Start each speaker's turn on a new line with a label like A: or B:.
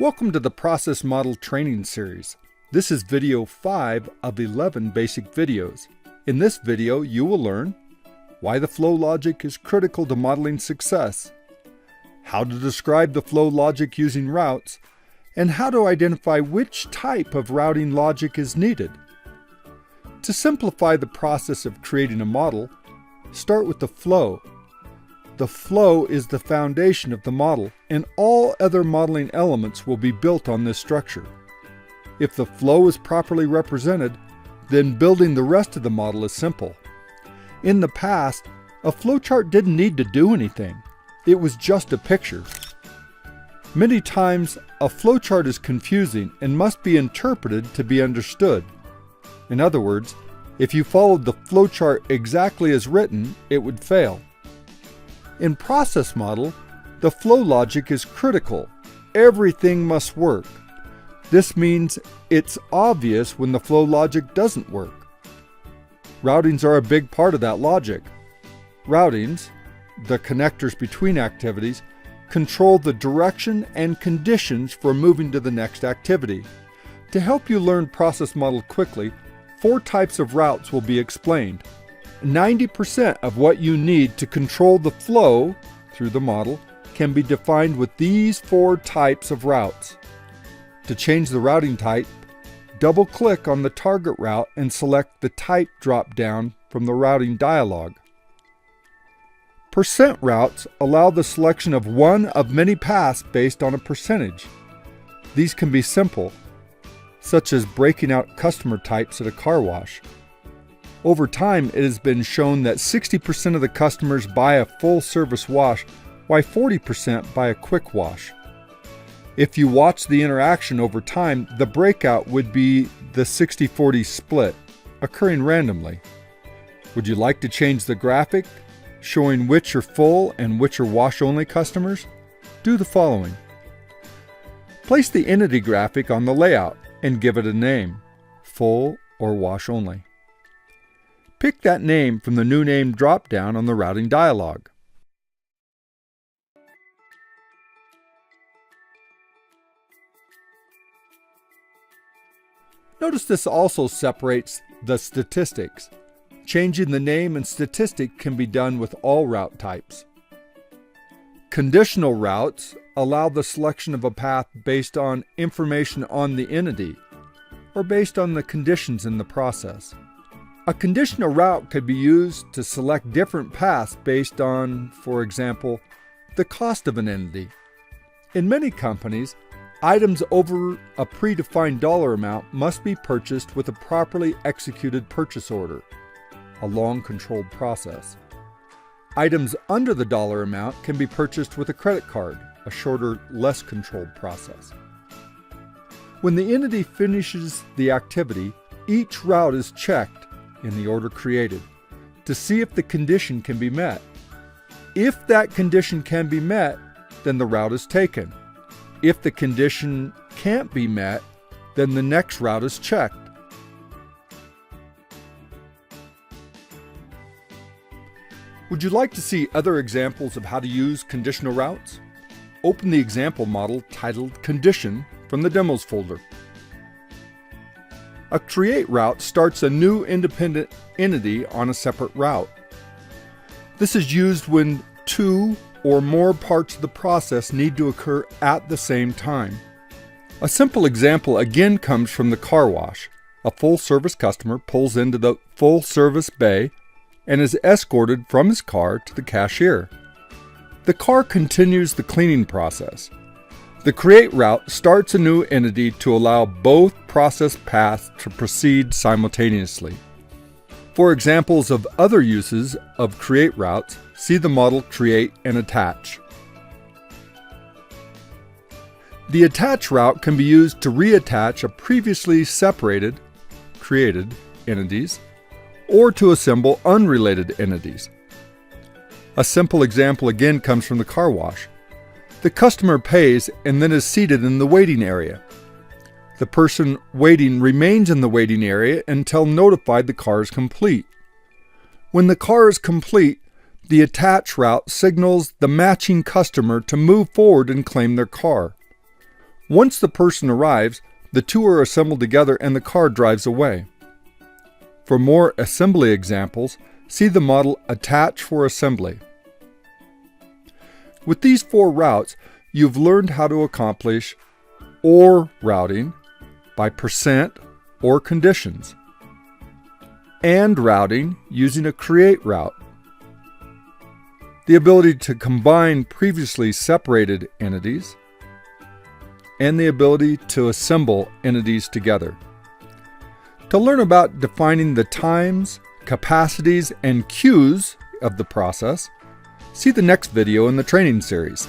A: Welcome to the Process Model Training Series. This is video 5 of 11 basic videos. In this video, you will learn why the flow logic is critical to modeling success, how to describe the flow logic using routes, and how to identify which type of routing logic is needed. To simplify the process of creating a model, start with the flow. The flow is the foundation of the model, and all other modeling elements will be built on this structure. If the flow is properly represented, then building the rest of the model is simple. In the past, a flowchart didn't need to do anything. It was just a picture. Many times, a flowchart is confusing and must be interpreted to be understood. In other words, if you followed the flowchart exactly as written, it would fail. In Process Model, the flow logic is critical. Everything must work. This means it's obvious when the flow logic doesn't work. Routings are a big part of that logic. Routings, the connectors between activities, control the direction and conditions for moving to the next activity. To help you learn Process Model quickly, 4 types of routes will be explained. 90% of what you need to control the flow through the model can be defined with these 4 types of routes. To change the routing type, double-click on the target route and select the Type drop-down from the routing dialog. Percent routes allow the selection of one of many paths based on a percentage. These can be simple, such as breaking out customer types at a car wash. Over time, it has been shown that 60% of the customers buy a full-service wash, while 40% buy a quick wash. If you watch the interaction over time, the breakout would be the 60-40 split, occurring randomly. Would you like to change the graphic, showing which are full and which are wash-only customers? Do the following. Place the entity graphic on the layout and give it a name, full or wash-only. Pick that name from the New Name drop-down on the routing dialog. Notice this also separates the statistics. Changing the name and statistic can be done with all route types. Conditional routes allow the selection of a path based on information on the entity or based on the conditions in the process. A conditional route could be used to select different paths based on, for example, the cost of an entity. In many companies, items over a predefined dollar amount must be purchased with a properly executed purchase order, a long controlled process. Items under the dollar amount can be purchased with a credit card, a shorter, less controlled process. When the entity finishes the activity, each route is checked in the order created to see if the condition can be met. If that condition can be met, then the route is taken. If the condition can't be met, then the next route is checked. Would you like to see other examples of how to use conditional routes? Open the example model titled Condition from the Demos folder. A create route starts a new independent entity on a separate route. This is used when 2 or more parts of the process need to occur at the same time. A simple example again comes from the car wash. A full-service customer pulls into the full-service bay and is escorted from his car to the cashier. The car continues the cleaning process. The create route starts a new entity to allow both process paths to proceed simultaneously. For examples of other uses of create routes, see the model Create and Attach. The attach route can be used to reattach a previously separated, created entities, or to assemble unrelated entities. A simple example again comes from the car wash. The customer pays and then is seated in the waiting area. The person waiting remains in the waiting area until notified the car is complete. When the car is complete, the attach route signals the matching customer to move forward and claim their car. Once the person arrives, the two are assembled together and the car drives away. For more assembly examples, see the model Attach for Assembly. With these 4 routes, you've learned how to accomplish OR routing by percent or conditions, AND routing using a create route, the ability to combine previously separated entities, and the ability to assemble entities together. To learn about defining the times, capacities, and queues of the process, see the next video in the training series.